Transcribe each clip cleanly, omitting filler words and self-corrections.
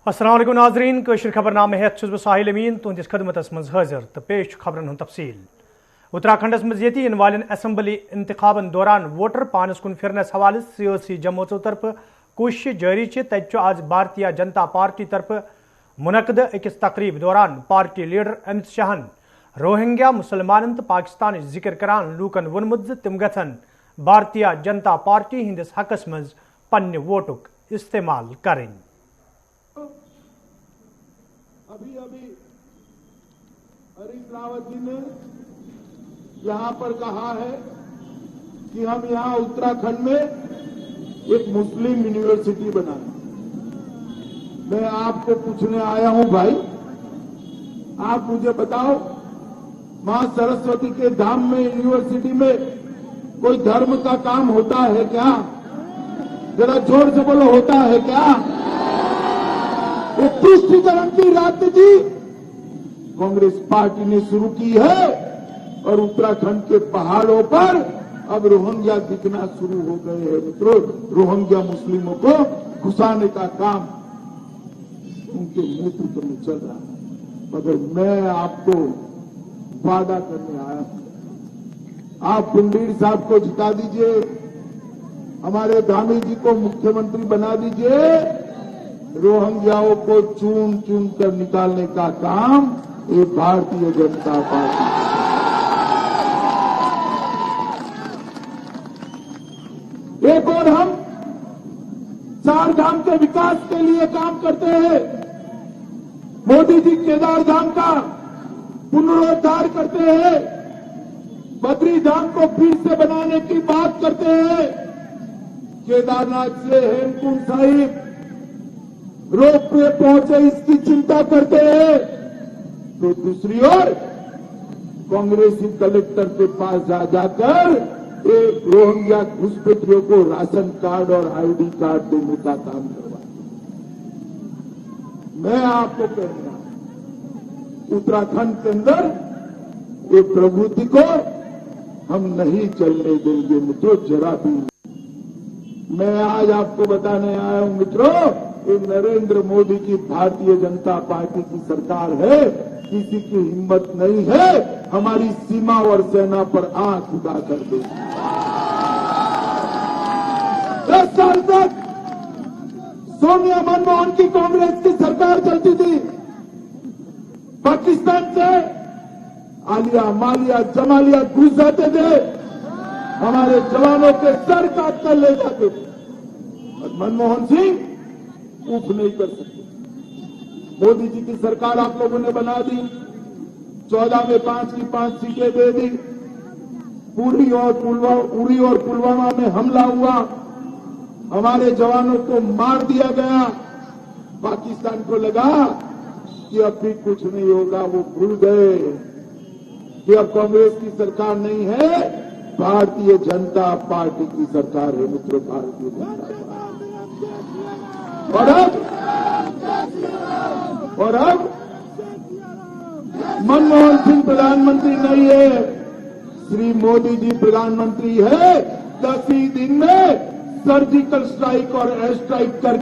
अस्सलाम वालेकुम नाज़रीन कशर खबरनामे हेत छुस बह साहिल अमीन तुहंदिस खदमतस मज हाजिर तो पेश खबरन हुंद तफसील। उत्तराखंडस मज यति इन वालिन असेंबली इंतखाबन दौरान वोटर पानस कुन फिरनस हवाले सियासी जमातों तरफ कोशिश जारी तज आज भारतीय जनता पार्टी तरफ मुनक़द अकिस तकरीब दौरान party leader Amit Shahn Rohingya मुसलमान तो पाकिस्तान जिक्र करान लूकन वोनमुत तिम गन भारतीय जनता पार्टी हंदिस हकस मज पन्ने वोटुक इस्तेमाल करें। अभी हरीश रावत जी ने यहां पर कहा है कि हम यहां उत्तराखंड में एक मुस्लिम यूनिवर्सिटी बनाएं। मैं आपको पूछने आया हूं भाई, आप मुझे बताओ मां सरस्वती के धाम में यूनिवर्सिटी में कोई धर्म का काम होता है क्या? जरा जोर से बोलो, होता है क्या? एक तुष्टीकरण की राजनीति कांग्रेस पार्टी ने शुरू की है और उत्तराखंड के पहाड़ों पर अब रोहिंग्या दिखना शुरू हो गए हैं। मित्रों, रोहिंग्या मुस्लिमों को घुसाने का काम उनके नेतृत्व में चल रहा है। मगर मैं आपको वादा करने आया हूं, आप पिंडीर साहब को जिता दीजिए, हमारे धामी जी को मुख्यमंत्री बना दीजिए, रोहिंग्याओं को चुन चुन कर निकालने का काम ये भारतीय जनता पार्टी। एक और हम चार धाम के विकास के लिए काम करते हैं। मोदी जी केदार धाम का पुनरुद्धार करते हैं, बद्री धाम को फिर से बनाने की बात करते हैं, केदारनाथ से हेमकुंड साहिब रोप वे पहुंचे इसकी चिंता करते हैं। तो दूसरी ओर कांग्रेसी कलेक्टर के पास जा जाकर एक रोहिंग्या घुसपैठियों को राशन कार्ड और आईडी कार्ड देने का काम करवाते। मैं आपको कह रहा हूं, उत्तराखंड के अंदर ये प्रवृत्ति को हम नहीं चलने देंगे मित्रों, जरा भी। मैं आज आपको बताने आया हूं मित्रों, ये नरेंद्र मोदी की भारतीय जनता पार्टी की सरकार है, किसी की हिम्मत नहीं है हमारी सीमा और सेना पर आंख उठा कर दे। 10 साल तक सोनिया मनमोहन की कांग्रेस की सरकार चलती थी। पाकिस्तान से आलिया मालिया जमालिया घुस जाते थे, हमारे जवानों के सर काट कर ले जाते थे, और मनमोहन सिंह उफ नहीं कर सकते। मोदी जी की सरकार आप लोगों ने बना दी, 14 में 5 की 5 सीटें दे दी, उरी और पुलवामा में हमला हुआ, हमारे जवानों को मार दिया गया। पाकिस्तान को लगा कि अब भी कुछ नहीं होगा, वो भूल गए कि अब कांग्रेस की सरकार नहीं है, भारतीय जनता पार्टी की सरकार है मित्रों, भारतीय जनता पार्टी। और अब मनमोहन सिंह प्रधानमंत्री नहीं है, श्री मोदी जी प्रधानमंत्री है। 10 ही दिन में सर्जिकल स्ट्राइक और एयर स्ट्राइक कर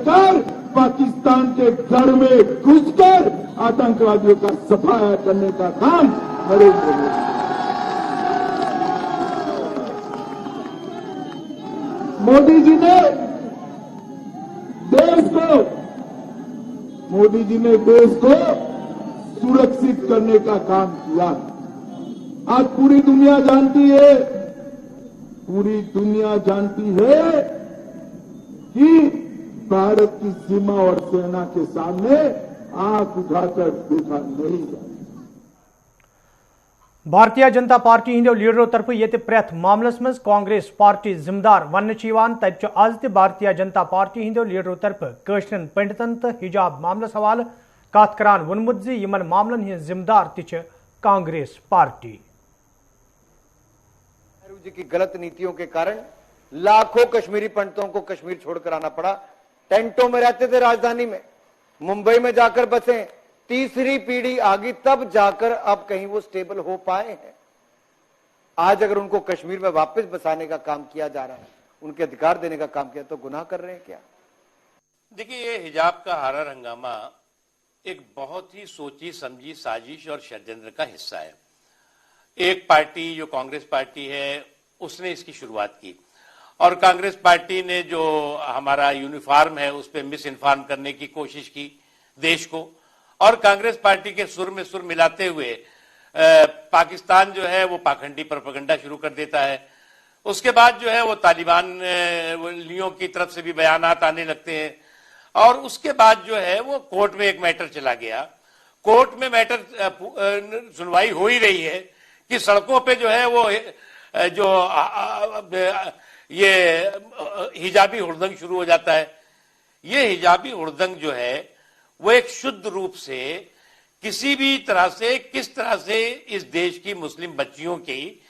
पाकिस्तान के घर में घुसकर आतंकवादियों का सफाया करने का काम नरेंद्र मोदी जी ने देश को सुरक्षित करने का काम किया। आज पूरी दुनिया जानती है कि भारत की सीमा और सेना के सामने आंख उठाकर देखा नहीं जाता। भारतीय जनता पार्टी हिंदो लीडरों तरफ ये प्रेथ मामलस मज कांग्रेस पार्टी जिम्मेदार वन तब आज त भारतीय जनता पार्टी हिंदो लीडरों तरफ कशरन पंडितन तो हिजाब मामलस हवाले कत करान वोनमुत यमन मामलन हज जिम्मेदार त कांग्रेस पार्टी। जी की गलत नीतियों के कारण लाखों कश्मीरी पंडितों को कश्मीर छोड़कर आना पड़ा। टेंटों में रहते थे राजधानी में, मुंबई में जाकर बसे, तीसरी पीढ़ी आ गई तब जाकर अब कहीं वो स्टेबल हो पाए हैं। आज अगर उनको कश्मीर में वापस बसाने का काम किया जा रहा है, उनके अधिकार देने का काम किया, तो गुनाह कर रहे हैं क्या? देखिए, ये हिजाब का हारा हंगामा एक बहुत ही सोची समझी साजिश और षड्यंत्र का हिस्सा है। एक पार्टी जो कांग्रेस पार्टी है उसने इसकी शुरुआत की और कांग्रेस पार्टी ने जो हमारा यूनिफॉर्म है उस पर मिस इन्फॉर्म करने की कोशिश की देश को, और कांग्रेस पार्टी के सुर में सुर मिलाते हुए पाकिस्तान जो है वो पाखंडी प्रोपेगेंडा शुरू कर देता है। उसके बाद जो है वो तालिबान लियों की तरफ से भी बयानात आने लगते हैं और उसके बाद जो है वो कोर्ट में एक मैटर चला गया। कोर्ट में मैटर सुनवाई हो ही रही है कि सड़कों पे जो है वो जो ये हिजाबी हुड़दंग शुरू हो जाता है। ये हिजाबी हुड़दंग जो है वो एक शुद्ध रूप से किसी भी तरह से किस तरह से इस देश की मुस्लिम बच्चियों की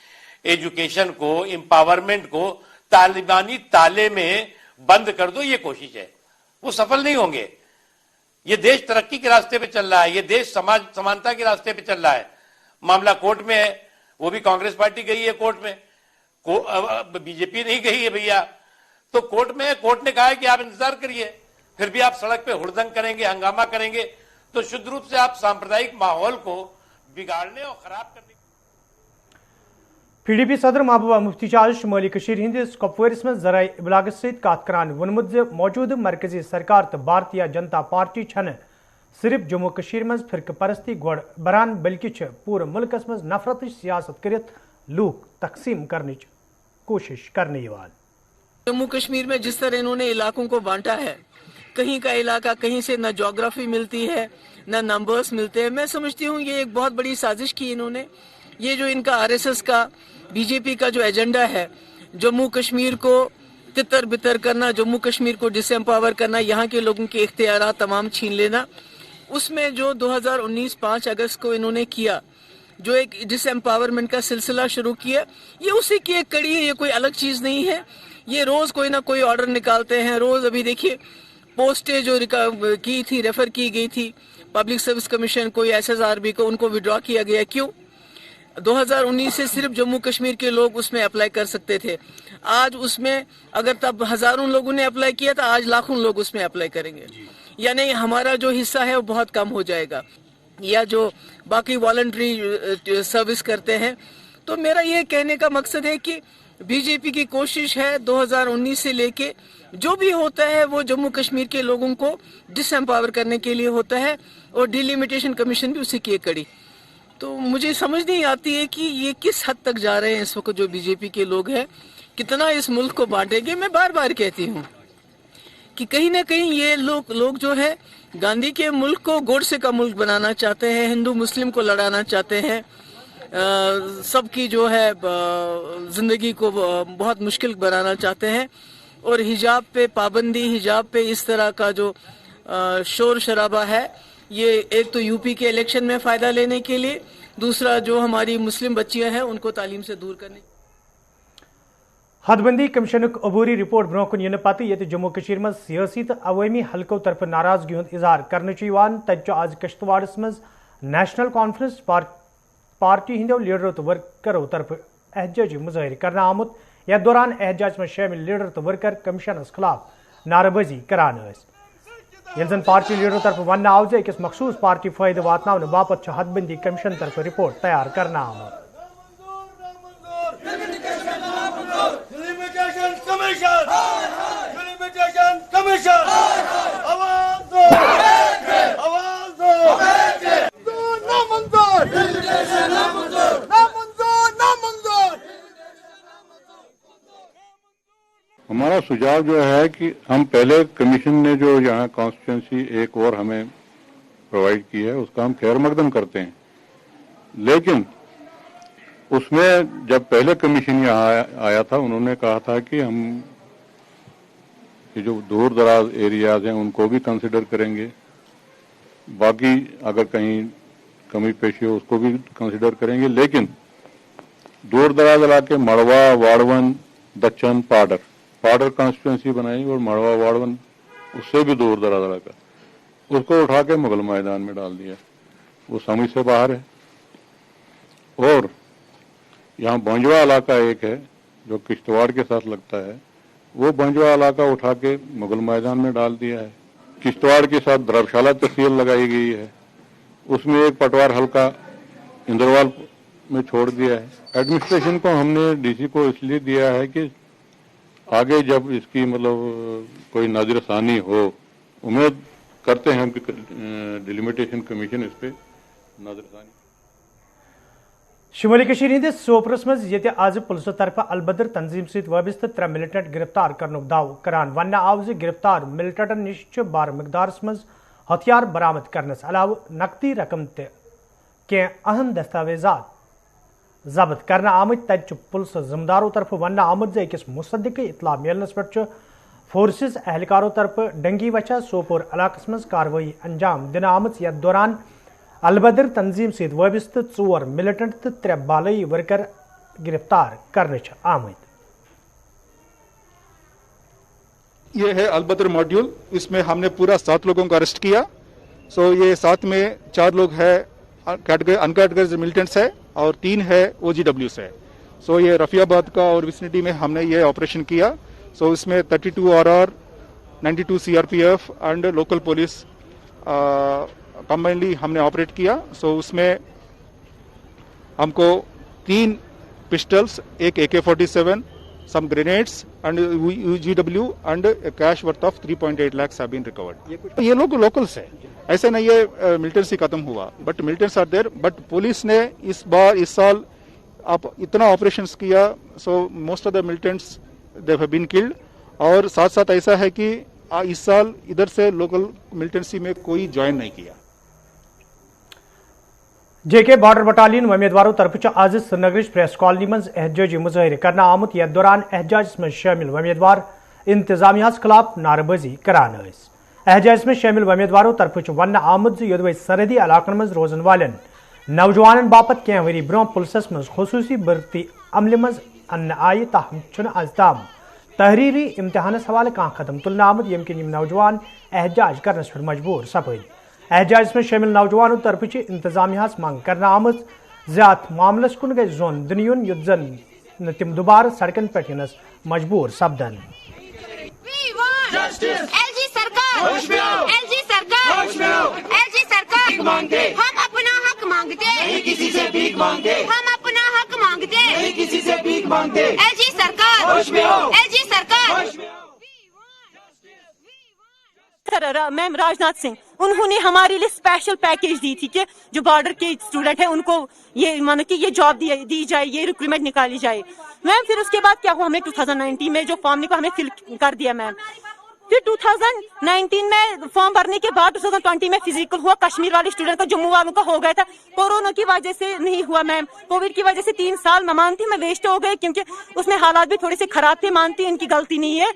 एजुकेशन को, एम्पावरमेंट को तालिबानी ताले में बंद कर दो, ये कोशिश है। वो सफल नहीं होंगे। ये देश तरक्की के रास्ते पे चल रहा है, ये देश समाज समानता के रास्ते पे चल रहा है। मामला कोर्ट में है, वो भी कांग्रेस पार्टी गई है कोर्ट में, बीजेपी नहीं गई है भैया। तो कोर्ट में है, कोर्ट ने कहा है कि आप इंतजार करिए, फिर भी आप सड़क पे हुड़दंग करेंगे, हंगामा करेंगे तो शुद्ध रूप से आप सांप्रदायिक माहौल को बिगाड़ने और खराब करने। PDP सदर महबूबा मुफ्ती आज शुमाली कशीर हिंदिस कपवारिस में जराए इबलाग सहित कत करान वोनमुत ज मौजूद मरकजी सरकार तो भारतीय जनता पार्टी छन सिर्फ जम्मू कशीर में फिरक परस्ती गोड़ बरान बल्कि पूरे मुल्कस में नफरत सियासत करित लूक तकसीम करने कोशिश करने वाल। जम्मू कश्मीर में जिस तरह इन्होंने इलाकों को बांटा है, कहीं का इलाका कहीं से न ज्योग्राफी मिलती है न नंबर्स मिलते हैं। मैं समझती हूँ ये एक बहुत बड़ी साजिश की इन्होंने। ये जो इनका आरएसएस का, बीजेपी का जो एजेंडा है, जम्मू कश्मीर को तितर बितर करना, जम्मू कश्मीर को डिसएम्पावर करना, यहाँ के लोगों के इख्तियारात तमाम छीन लेना, उसमें जो 2019 5 अगस्त को इन्होंने किया, जो एक डिसएम्पावरमेंट का सिलसिला शुरू किया, ये उसी की एक कड़ी है, ये कोई अलग चीज नहीं है। ये रोज कोई ना कोई ऑर्डर निकालते हैं। रोज अभी देखिए पोस्टें जो की थी, रेफर की गई थी पब्लिक सर्विस कमीशन को, SSRB को, उनको विड्रॉ किया गया। क्यों? 2019 से सिर्फ जम्मू कश्मीर के लोग उसमें अप्लाई कर सकते थे। आज उसमें अगर तब हजारों लोगों ने अप्लाई किया था, आज लाखों लोग उसमें अप्लाई करेंगे। यानी हमारा जो हिस्सा है वो बहुत कम हो जाएगा। या जो बाकी वॉलंटरी सर्विस करते हैं। तो मेरा ये कहने का मकसद है कि बीजेपी की कोशिश है 2019 से लेके जो भी होता है वो जम्मू कश्मीर के लोगों को डिसएम्पावर करने के लिए होता है, और डिलिमिटेशन कमीशन भी उसी की एक कड़ी। तो मुझे समझ नहीं आती है कि ये किस हद तक जा रहे हैं इस वक्त जो बीजेपी के लोग हैं, कितना इस मुल्क को बांटेंगे। मैं बार बार कहती हूँ कि कहीं ना कहीं ये लोग जो है गांधी के मुल्क को गोडसे का मुल्क बनाना चाहते हैं, हिंदू मुस्लिम को लड़ाना चाहते हैं, सबकी जो है जिंदगी को बहुत मुश्किल बनाना चाहते हैं, और हिजाब पे पाबंदी, हिजाब पे इस तरह का जो शोर शराबा है, ये एक तो यूपी के इलेक्शन में फायदा लेने के लिए, दूसरा जो हमारी मुस्लिम बच्चियां हैं उनको तालीम से दूर करने। हदबंदी कमीशन अबूरी रिपोर्ट ब्रोकन इन पत ये जम्मू कश्मीर में सियासी तो अवामी हल्कों तरफ नाराजगी हुंद इजहार करने तत आज कश्तवाड़स में नेशनल कॉन्फ्रेंस पार्टी हिंदो लीडरों तो वर्करों तरफ एहतजाजी मुजाहिर करना आमुत। यथ दौरान एहतजाज में शामिल लीडर तो वर्कर कमीशनस खिलाफ नारेबाजी करान। जन पार्टी लीडरों तरफ वन आव जो अकिस मखसूस पार्टी फायदे वातन बापत हदबंदी कमीशन तरफ रिपोर्ट तैयार करना आमुत। हमारा सुझाव जो है कि हम पहले कमीशन ने जो यहाँ कॉन्स्टिट्यूंसी एक और हमें प्रोवाइड की है उसका हम खैर मकदम करते हैं, लेकिन उसमें जब पहले कमीशन यहाँ आया था उन्होंने कहा था कि हम ये जो दूर दराज एरियाज हैं उनको भी कंसिडर करेंगे, बाकी अगर कहीं कमी पेशी हो उसको भी कंसिडर करेंगे, लेकिन दूर दराज इलाके मड़वा, वाड़वन, दच्चन, पाडर कॉन्स्टिट्यूंसी बनाई और मड़वा, वाड़वन उससे भी दूर दराज इलाका, उसको उठा के मुगल मैदान में डाल दिया। वो समझ से बाहर है। और यहाँ बंजवा इलाका एक है जो किश्तवाड़ के साथ लगता है, वो बंजवा इलाका उठा के मुगल मैदान में डाल दिया है। किश्तवाड़ के साथ धर्मशाला तहसील लगाई गई है, उसमें एक पटवार हल्का इंद्रवाल में छोड़ दिया है। एडमिनिस्ट्रेशन को हमने डीसी को इसलिए दिया है कि आगे जब इसकी मतलब कोई नाज़िरसानी हो, उम्मीद करते हैं कि डिलिमिटेशन कमीशन इस पे नाज़िरसानी। शुमाली कशीर हिंदिस सोपरस मज ये आज पुलिस तरफ अलबदर तंजीम सत वाबस्त 3 मिलिटेंट गिरफ्तार करनुक दाव करान वन आव गिरफ्तार मिलिटेंटन निश बार मिकदारस मज हथियार बरामद करनस अलाव नकदी रकम के अहम दस्तावेजात जब्त करना आमत तत पुलिस जिम्मेदारों तरफ वन आमद अकिस मुसद्दिक इतला मिलनस पे फोर्सेस एहलकारों तरफ डंगी वचा सोपोर इलाकस मज कार्रवाई अंजाम दिन आमत यथ दौरान अलबदर तंजीम सत वाबस्त 4 मिलिटेंट तो 3 बालई वर्कर गिरफ्तार करने आमद। ये है अलबदर मॉड्यूल, इसमें हमने पूरा 7 लोगों को अरेस्ट किया। सो ये 7 में 4 लोग है अनकैटेगराइज्ड मिलिटेंट्स है और 3 है OGWs है। सो ये रफियाबाद का और विसिनिटी में हमने ये ऑपरेशन किया। सो इसमें 32 RR, 92 CRPF and local police combinedly हमने ऑपरेट किया। सो उसमें हमको 3 पिस्टल्स, एक AK-47, some grenades and UGW and a cash worth of 3.8 lakhs have been recovered। ये लोग लोकल्स है, ऐसे नहीं ये मिलिटेंसी खत्म हुआ, but militants are there. But police ने इस साल आप इतना ऑपरेशंस किया, so most of the militants they have been killed. और साथ साथ ऐसा है कि इस साल इधर से लोकल मिलिटेंसी में कोई ज्वाइन नहीं किया। JK बॉर्डर बटालियन उम्मीदवारों तरफ आज श्रीनगर प्रेस कॉलोनी मज एहजाजी मुजाहिर करना आमुत यथ दौरान एहजाज में शामिल उम्मीदवार इंतजामिया खिलाफ नारेबाजी करान। एहजाज में शामिल उम्मीदवारों तरफ वन आमुद योदवे सरहदी इलाकन मज रोजन वालन नौजवान बापत कह वरी ब्रोह पुलिस मज खसूसी भर्ती अमल मज अन्न आय ताहम आज ताम तहरीरी इम्तिहानस हवाले कह कदम तुलना आमुद यम किन नौजवान एहजाज करनस पर मजबूर सपद। एहजाज में शामिल नौजवानों तरफ इंतजामिया मांग करना आमज ज्यात मामलस कुन गई जोन दुनियन युद्धन तिम दोबारा सड़कन पे यनस मजबूर सपदन। हम अपना हक मांगते, नहीं किसी से भीख मांगते। हम अपना हक मांगते, नहीं किसी से भीख मांगते। एलजी सरकार, एलजी सरकार। मैम राजनाथ सिंह, उन्होंने हमारे लिए स्पेशल पैकेज दी थी कि जो बॉर्डर के स्टूडेंट हैं उनको ये मानो कि ये जॉब दी जाए, ये रिक्रूटमेंट निकाली जाए। मैम फिर उसके बाद क्या हुआ, हमें 2019 में जो फॉर्म निकला हमें फिल कर दिया मैम। फिर 2019 में फॉर्म भरने के बाद 2020 में फिजिकल हुआ। कश्मीर वाले स्टूडेंट का जम्मू वालों का हो गया था, कोरोना की वजह से नहीं हुआ मैम। कोविड की वजह से 3 साल मैं मानती मैं वेस्ट हो गए, क्योंकि उसमें हालात भी थोड़े से खराब थे, मानती इनकी गलती नहीं है।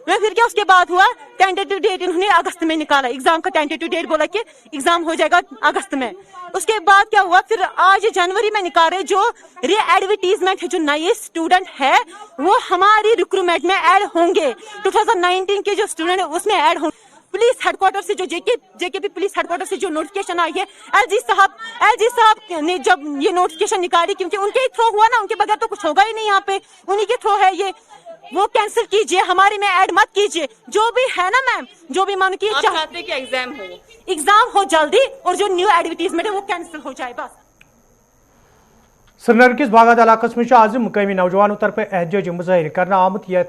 मैं फिर क्या उसके बाद हुआ, टेंटेटिव डेट इन्होंने अगस्त में निकाला, एग्जाम का टेंटेटिव डेट बोला कि एग्जाम हो जाएगा अगस्त में। उसके बाद क्या हुआ, फिर आज जनवरी में निकाल रहे जो री एडवर्टीजमेंट है, जो नए स्टूडेंट है वो हमारी रिक्रूटमेंट में ऐड होंगे। 2019 के जो स्टूडेंट है उसमें ऐड होंगे। पुलिस हेडक्वार्टर से जो जेकेपी पुलिस हेडक्वार्टर से जो नोटिफिकेशन आई है, एलजी साहब ने जब ये नोटिफिकेशन निकाली, क्योंकि उनके थ्रू हुआ ना, उनके बगैर तो कुछ होगा ही नहीं यहाँ पे, उन्हीं के थ्रू है ये, वो कैंसिल कीजिए, हमारे में ऐड मत कीजिए। जो भी है ना मैम, जो भी मानो कि चाहते कि एग्जाम हो जल्दी और जो न्यू एडवर्टीजमेंट है वो कैंसिल हो जाए बस। श्रीनगर किस बागात इलाकस में आज मुकामी नौजवानों तरफ एहजाज मुजाहिर करना आमुत ये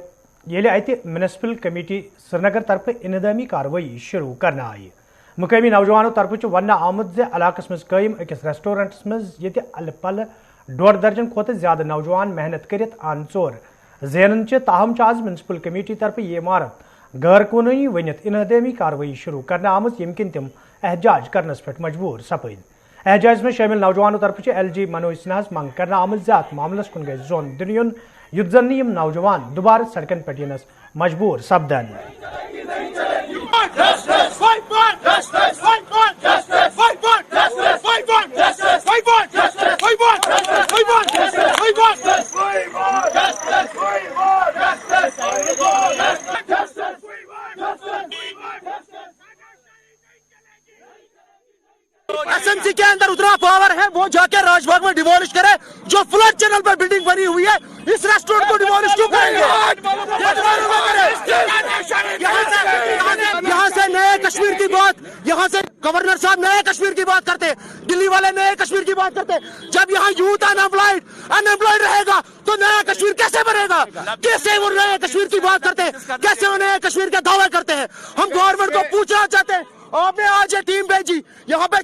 म्यूनिसिपल कमेटी श्रीनगर तरफ इनदामी कार्रवाई शुरू करना आई। मुकामी नौजवानों तरफ वन आमुत इलाकस में कायम अकिस रेस्टोरेंटस मज ये अल पल 1.5 दर्जन खोत ज्यादा नौजवान मेहनत करित आन चोर जेनन ताहम आज म्यूनिसिपल कमेटी तरफ ये इमारत गैर कानूनी वनित इनदामी कार्रवाई शुरू करना आमुत यम किन तिम एहजाज करनस पे मजबूर सपद। एहजाज में शामिल नौजवानों तरफ LG मनोज सिन्हा मांग करना आमुत ज्यात मामलस कुन गई जोन दुनियन युद्धन यम नौजवान दोबारा सड़कन पे यनस मजबूर सपदन। एसएमसी के अंदर उतना पावर है, वो जाके राजबाग में डिमोलिश करे। जो फ्लड चैनल पर बिल्डिंग बनी हुई है, इस रेस्टोरेंट को डिमोलिश क्यों करेंगे? यहाँ से नए कश्मीर की बात, यहाँ से गवर्नर साहब नए कश्मीर की बात करते, दिल्ली वाले नए कश्मीर की बात करते। जब यहाँ यूथ अनएम्प्लॉयड रहेगा तो नया कश्मीर कैसे बनेगा? कैसे वो नए कश्मीर की बात करते हैं, कैसे वो नए कश्मीर के दावे करते हैं? हम गवर्नमेंट को पूछना चाहते हैं, आपने आज ये टीम भेजी, यहाँ पे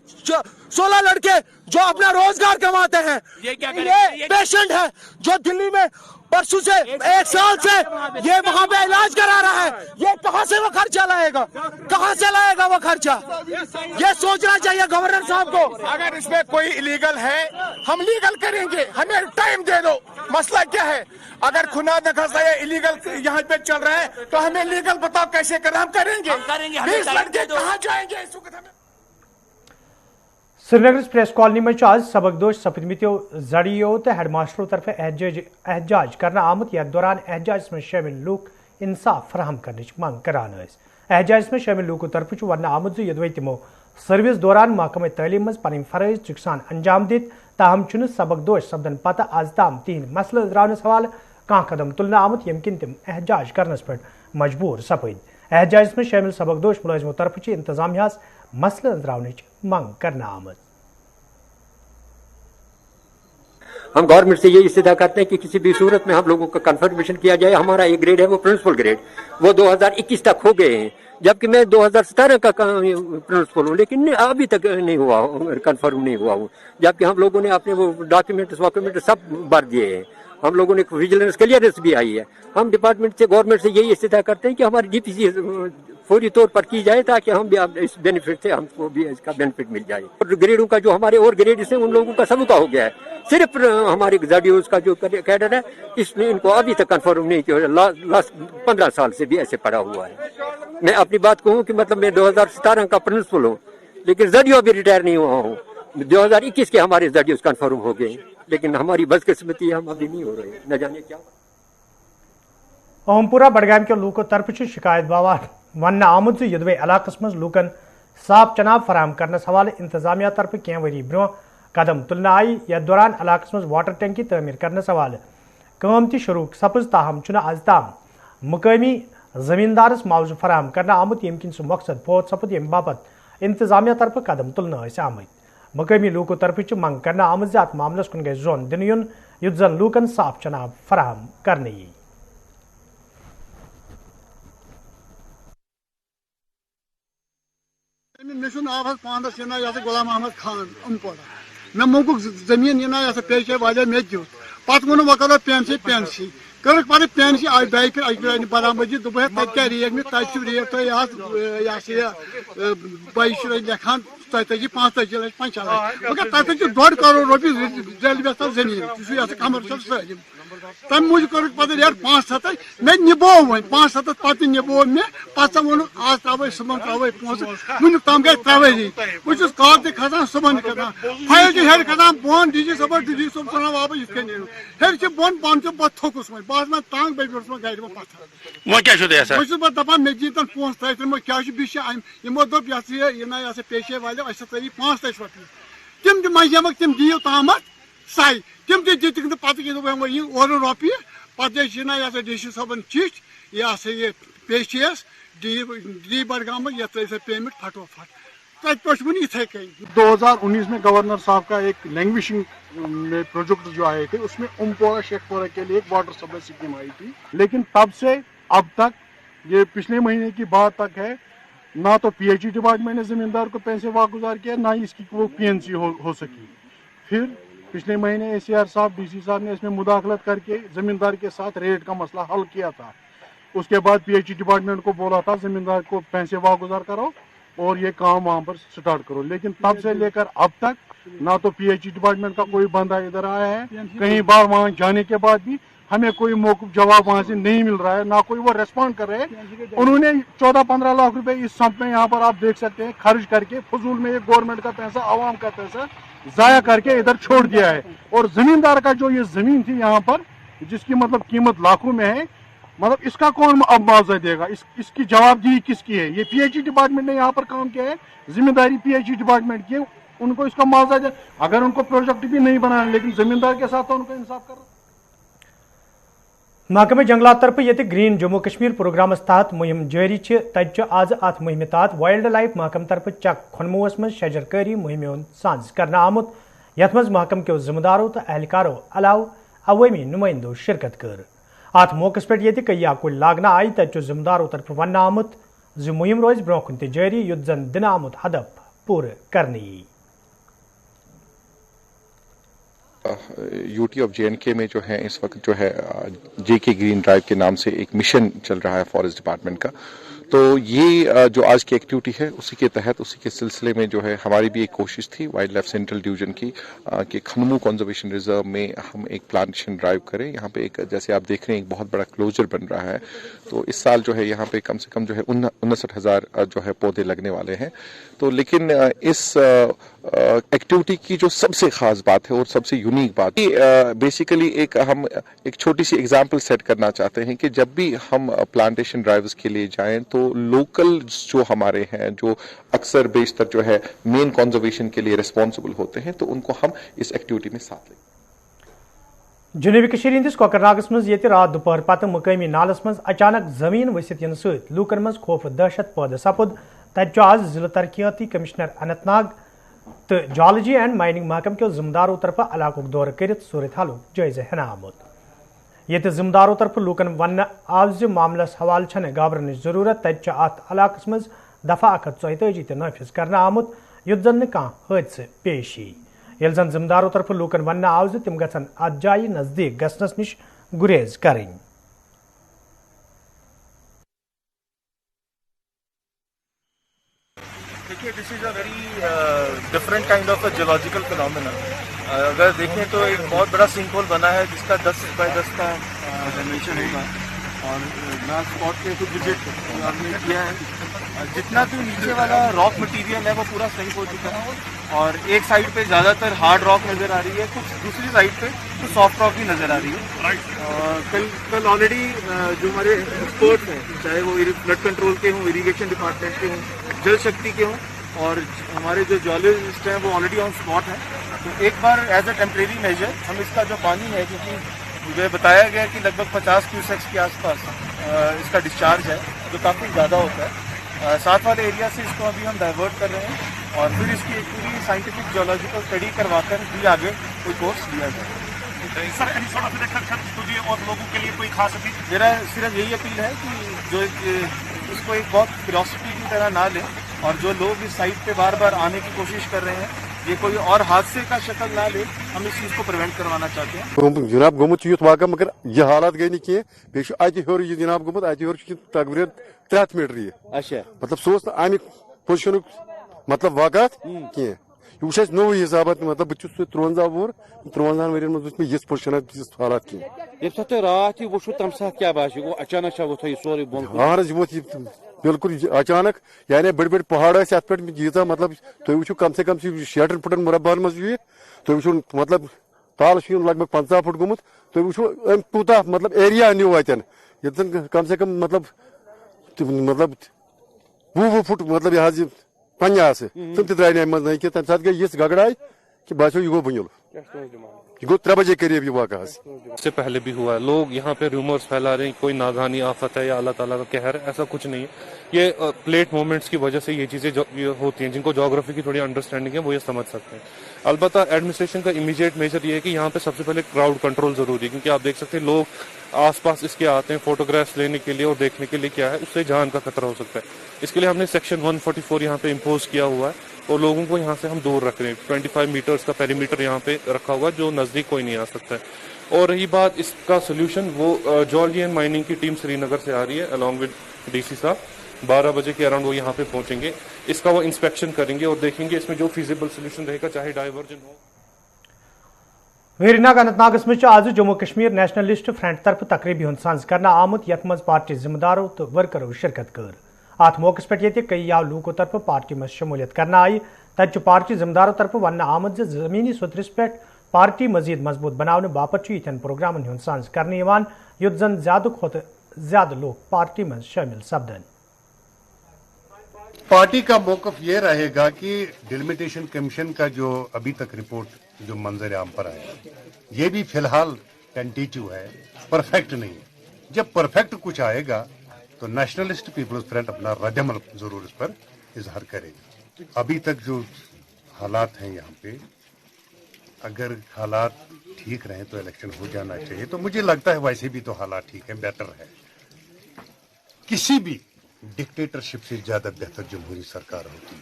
16 लड़के जो अपना रोजगार कमाते हैं, ये पेशेंट है जो दिल्ली में परसों से 1 साल से ये वहाँ पे इलाज करा रहा है, ये कहाँ से वो खर्चा लाएगा? कहाँ से लाएगा वो खर्चा? ये सोचना चाहिए गवर्नर साहब को। अगर इसमें कोई इलीगल है, हम लीगल करेंगे, हमें टाइम दे दो। मसला क्या है? अगर खुदा न खास्ता ये इलीगल यहाँ पे चल रहा है तो हमें लीगल बताओ कैसे करना, हम करेंगे। 20 लड़के कहाँ जाएंगे इस वक्त? हमें श्रीनगर प्रेस कॉलोनी में आज सबकदोश सपदमित्यो जड़ियों तो हेडमास्टरों तरफ एहजाज करना आमद या दौरान एहजाज में शामिल लोग इंसाफ फराहम करने मांग करान। एहजाज में शामिल लोगों तरफ वरना आमद यदि तमो सर्विस दौरान महकमे तलीम मज पन फरज चुकसान अंजाम दित, ताहम चुन सबकदोश सपदन पत आज ताम तीन मसल द्रावनस हवाले कह कदम तुलना आमद यमकिन तम एहजाज करनस पे मजबूर सपद। एहजाज में शामिल सबकदोश मुलाजिमों तरफ इंतजामिया मसला द्रावने मांग करना आमद। हम गवर्नमेंट से ये इस्तेदा करते हैं कि किसी भी सूरत में हम लोगों का कंफर्मेशन किया जाए। हमारा एक ग्रेड है वो प्रिंसिपल ग्रेड, वो 2021 तक हो गए हैं, जबकि मैं 2017 का प्रिंसिपल हूँ, लेकिन अभी तक नहीं हुआ, कंफर्म नहीं हुआ हूँ। जबकि हम लोगों ने अपने वो डॉक्यूमेंट सब भर दिए हैं, हम लोगों ने विजिलेंस क्लियरेंस भी आई है। हम डिपार्टमेंट से गवर्नमेंट से यही इस्तेदा करते हैं कि हमारी डीपीसी फौरी तौर पर की जाए ताकि हम भी इस बेनिफिट से हमको भी इसका बेनिफिट मिल जाए। और ग्रेडों का जो हमारे और ग्रेड हैं उन लोगों का सबका हो गया है, सिर्फ हमारे जडीओस का जो कैडर है इसने इनको अभी तक कंफर्म नहीं किया। लास्ट 15 साल से भी ऐसे पड़ा हुआ है। मैं अपनी बात कहूँ कि मतलब मैं 2017 का प्रिंसिपल हूँ, लेकिन जडीओ भी रिटायर नहीं हुआ हूँ। 2021 के हमारे जडीओस कंफर्म हो गए, लेकिन हमारी बदकिस्मती हम अभी नहीं हो रहे, न जाने क्या। ओमपुरा बडगाम के लूकों तरफ शिकायत बाबा वन आमुद यदवे इलाकस मज लूकन साफ चनाब फराहम करने हवाले इंतजामिया तरफ कह वरी ब्रो कदम तुलना आई। यथ दौरान इलाकस मज वाटर टैंकी तमीर करने हवाले काम ति शुरू सपज, ताहम चुना आज ताम मुकामी जमींदारस मुआवजा फराहम करना आमुद यमकिन सह मकसद पोत सपद यम बाबत इंतजामिया तरफ कदम तुलना आमद। मुकामी लूकों तरफ मंग करना आमद अत मामलस कुन गए जोन दिन युन युत जन लूकन साफ चनाब फराहम करने यी। नाव पानस यह गुलाम अहमद खान उमपोरा मे मोगुक जमीन यह पेशे वाले मे दित पे वो वह करो पेंसी कर पेंसी आज बरामदी दोप क्या रेट मे तक रेट यह 22 लिखान 35 लक्ष 50 लक्ष मगर तक 1.5 करोड़ रुपये रेलवे जमीन कमर्शियल सैलम तम मूजूब कर पे रेट 5-7 मे निबो वो 5-7 पे निबो मे पे वो आज त्रे सुबह त्रे पोस वुक तम गई 3 रेत बहुत कागज खसान सुबह कसान फाइल हेर खसान बोन डी सब वन वापस इत हेर बोन पान पे थोकुस वो बस मैं तंग बे गर में पत्थर वो दपान मे दीन पोस तमो क्या यमो दोप यह पेशे वाले अस तरी 5 लक्ष रुपये तम मंजमक तम दियो ताम साई तम दिख पे और रुपये पे डी सी साहब चिठ यह पेशेस डी बडगाम ये पेमेंट फटोफट तक इथे कहीं। 2019 में गवर्नर साहब का एक लैंग्वेजिंग में प्रोजेक्ट जो आए थे उसमें उमपोरा शेखपुरा के लिए एक वाटर सप्लाई स्कीम आई थी, लेकिन तब से अब तक ये पिछले महीने की बात तक है, ना तो पीएचई डिपार्टमेंट ने जमींदार को पैसे वागुजार किया, ना इसकी वो पीएनसी हो सकी। फिर पिछले महीने एसीआर साहब डीसी साहब ने इसमें मुदाखलत करके जमींदार के साथ रेट का मसला हल किया था। उसके बाद पीएचई डिपार्टमेंट को बोला था जमींदार को पैसे वागुजार करो और ये काम वहां पर स्टार्ट करो, लेकिन तब से लेकर अब तक ना तो पीएचई डिपार्टमेंट का कोई बंदा इधर आया है, कई बार वहां जाने के बाद भी हमें कोई मौकूफ जवाब वहां से नहीं मिल रहा है, ना कोई वो रेस्पॉन्ड कर रहे हैं। उन्होंने 14-15 लाख रुपए इस संप में यहाँ पर आप देख सकते हैं खर्च करके फजूल में गवर्नमेंट का पैसा आवाम का पैसा जाया करके इधर छोड़ दिया है। और जमींदार का जो ये जमीन थी यहाँ पर जिसकी मतलब कीमत लाखों में है, मतलब इसका कौन अब मुआवजा देगा, इसकी जवाबदेही किसकी है? ये पीएचई डिपार्टमेंट ने यहाँ पर काम किया है, जिम्मेदारी पीएचई डिपार्टमेंट की। उनको इसका मुआवजा दे। अगर उनको प्रोजेक्ट भी नहीं बनाए लेकिन जमींदार के साथ तो उनको इंसाफ करना। महकमे जंगलात तरफ ये ग्रीन जम्मू कश्मीर प्रोग्राम तहत मुहिम जारी तज आज अत मुहिम तहत वाइल्ड लाइफ महकम तरफ चक खनमुस मज शजरकारी मुहिम सांझ करना आमुत यथ मज महकम के जिम्मेदारों तो एहलकारों अलाव अवामी नुमाइंदों शिरकत कर। अत मौके पे ये कई कुल लागना आई तज जिम्मेदारों तरफ वन आमुत जो मुहिम रोज ब्रोह जारी युद्ध जन दिन आमुत हदफ पूरे करनी। यूटी ऑफ JNK में जो है इस वक्त जो है JK ग्रीन ड्राइव के नाम से एक मिशन चल रहा है फॉरेस्ट डिपार्टमेंट का। तो ये जो आज की एक्टिविटी है उसी के तहत उसी के सिलसिले में जो है हमारी भी एक कोशिश थी वाइल्ड लाइफ सेंट्रल डिवीजन की कि खनमू कंजर्वेशन रिजर्व में हम एक प्लांटेशन ड्राइव करें। यहाँ पे एक जैसे आप देख रहे हैं एक बहुत बड़ा क्लोजर बन रहा है। तो इस साल जो है यहाँ पे कम से कम जो है 59,000 जो है पौधे लगने वाले हैं। तो लेकिन इस एक्टिविटी की जो सबसे खास बात है और सबसे यूनिक बात बेसिकली हम एक छोटी सी एग्जांपल सेट करना चाहते हैं कि जब भी हम प्लांटेशन ड्राइव्स के लिए जाएं तो लोकल जो हमारे हैं जो अक्सर बेशतर जो है मेन कंजर्वेशन के लिए रिस्पॉन्सिबल होते हैं तो उनको हम इस एक्टिविटी में साथ लें। जनूबी कश्मीर हंदिस कोकरनागस मज ये रात दोपहर पत मकामी नालस मज अचानक जमीन वसित इन सत लूकन मज खौफ दहशत पैदा सपद। तज आज जिला तरक्याती कमिश्नर अनंतनाग तो जियोलॉजी एंड माइनिंग महकम के जिम्मेदारों तरफ इलाक दौर कर सूरत हाल जायजा हेन आमुत। ये जिम्मेदारों तरफ लूकन वन आव मामलस हवाल छन घबरन जरूरत तज अत इलाकस मज दफा 144 तो नाफिज करना आमुत युद्ध जन कह हादसे पेश यी। ये जन जिम्मेदारों तरफ लूकन वन आव तिम गन अत जाय नजदीक गसनस निश गुरेज करें। देखिए this is a very different kind of a geological phenomena. अगर देखें तो एक बहुत बड़ा सिंक होल बना है जिसका 10 बाय 10 का डायमेंशन होगा और मैं स्पॉट पे कुछ विजिट हमने किया है। जितना भी नीचे वाला रॉक मटेरियल है वो पूरा सिंक हो चुका है और एक साइड पे ज़्यादातर हार्ड रॉक नज़र आ रही है, कुछ दूसरी साइड पे तो सॉफ्ट रॉक भी नज़र आ रही है। कल ऑलरेडी जो हमारे एक्सपर्ट्स हैं चाहे वो फ्लड कंट्रोल के हों, इरीगेशन डिपार्टमेंट के हों, जल शक्ति के हों और हमारे जो जियोलॉजिस्ट हैं वो ऑलरेडी ऑन स्पॉट है। तो एक बार एज अ टेम्परेरी मेजर हम इसका जो पानी है क्योंकि मुझे बताया गया कि लगभग 50 क्यूसेक्स के आसपास इसका डिस्चार्ज है जो काफ़ी ज़्यादा होता है। साथ वाले एरिया से इसको अभी हम डाइवर्ट कर रहे हैं और फिर इसकी एक पूरी साइंटिफिक जियोलॉजिकल स्टडी करवाकर भी आगे कोई कोर्स दिया जाए। सर और लोगों के लिए कोई खास अपील? मेरा सिर्फ यही अपील है कि जो इसको एक बहुत फिलॉसफी की तरह ना लें और जो लोग इस साइट पे बार बार आने की कोशिश कर रहे हैं ये कोई और हादसे का शक्ल ना ले, हम इस चीज को प्रिवेंट करवाना चाहते हैं। जनाब गोमुत युथ वाक़ा मगर यह हालात गई नहीं किए बेश अत हर यह जनाब गोमुत अत हर तकरीबन 300 मीटर ये अच्छा मतलब सह अमिक पोजिशन मतलब वाक़ात कह यह नौ हिसाब मतलब बहुत 53 वोर 53 वन मे यह पोजिशन हालात कह रात वो तम सात क्या बात अचानक वो सोरे वो बिल्कुल अचानक यानी बड़ बड़ पहाड़ पे यीजा मतलब तुम वो कम से कम 60 फुटन मुरब्बान मज तुम वो मतलब ताल लगभग 50 फुट गोमुत तुम वो पूता मतलब एरिया न्यू अतन ये कम से कम मतलब 20 फुट मतलब यह पन्ना तम द्राय मज कि तम सात गई गगड़ाई कि बासो यह गो बुनिल ये गो 3 बजे करीब ये वाक़ा इससे पहले भी हुआ है। लोग यहाँ पे रूमर्स फैला रहे हैं कोई नागानी आफत है या अल्लाह ताला का कहर है, ऐसा कुछ नहीं है। ये प्लेट मोमेंट्स की वजह से ये चीजें होती हैं। जिनको ज्योग्राफी की थोड़ी अंडरस्टैंडिंग है वो ये समझ सकते हैं। अलबत्ता एडमिनिस्ट्रेशन का इमीडिएट मेजर ये है कि यहाँ पे सबसे पहले क्राउड कंट्रोल जरूरी है क्योंकि आप देख सकते हैं लोग आसपास इसके आते हैं फोटोग्राफ्स लेने के लिए और देखने के लिए क्या है उससे जान का खतरा हो सकता है। इसके लिए हमने सेक्शन 144 यहाँ पे इम्पोज किया हुआ है और लोगों को यहाँ से हम दूर रख रहे हैं। 25 मीटर्स का पेरीमीटर यहाँ पे रखा हुआ है जो नजदीक कोई नहीं आ सकता है। और रही बात इसका सोल्यूशन वो जियोलॉजी एंड माइनिंग की टीम श्रीनगर से आ रही है अलॉन्ग विद डीसी साहब 12 बजे के अराउंड वो यहाँ पे पहुंचेंगे। इसका वो इंस्पेक्शन करेंगे और देखेंगे इसमें जो फीजिबल सोल्यूशन रहेगा चाहे डाइवर्जन हो। वेरीनाग अनंतनागस मज आज जम्मू कश्मीर नेशनलिस्ट फ्रंट तरफ तकरीबी हूं सांझ करना आमुत यथ मज पार्टी जिम्मेदारों तो वर्करों शिरकत कर। अत मौके पे ये कई लूकों तरफ पार्टी में शमूलियत करना आई तज पार्टी जिम्मेदारों तरफ वन आमद जमीनी सुतरस पे पार्टी मजीद मजबूत बनाने बापत इन प्रोग्रामन हूं सांझ करने युद्ध जन ज्यादा खुद ज्यादा लोग पार्टी में शामिल सपदन। पार्टी का मौकफ ये रहेगा कि डिलिमिटेशन कमीशन का जो अभी तक रिपोर्ट जो मंजर आम पर आया, ये भी फिलहाल टेंटेटिव है, परफेक्ट नहीं है। जब परफेक्ट कुछ आएगा तो नेशनलिस्ट पीपल्स फ्रंट अपना रद्दमल जरूर इस पर इजहार करेगा। अभी तक जो हालात हैं यहाँ पे, अगर हालात ठीक रहे तो इलेक्शन हो जाना चाहिए। तो मुझे लगता है वैसे भी तो हालात ठीक है, बेटर है। किसी भी डिक्टेटरशिप से ज्यादा बेहतर जमहूरी सरकार होती है।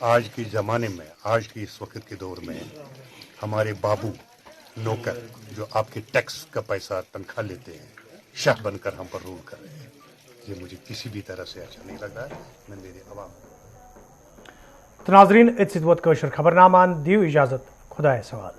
आज के जमाने में, आज के इस वक्त के दौर में हमारे बाबू नौकर जो आपके टैक्स का पैसा तनख्वाह लेते हैं, शाह बनकर हम पर रूल कर रहे हैं, ये मुझे किसी भी तरह से अच्छा नहीं लग रहा है। मैं मेरे अवाम नाज़रीन खबरनामान दियो इजाजत, खुदा सवाल।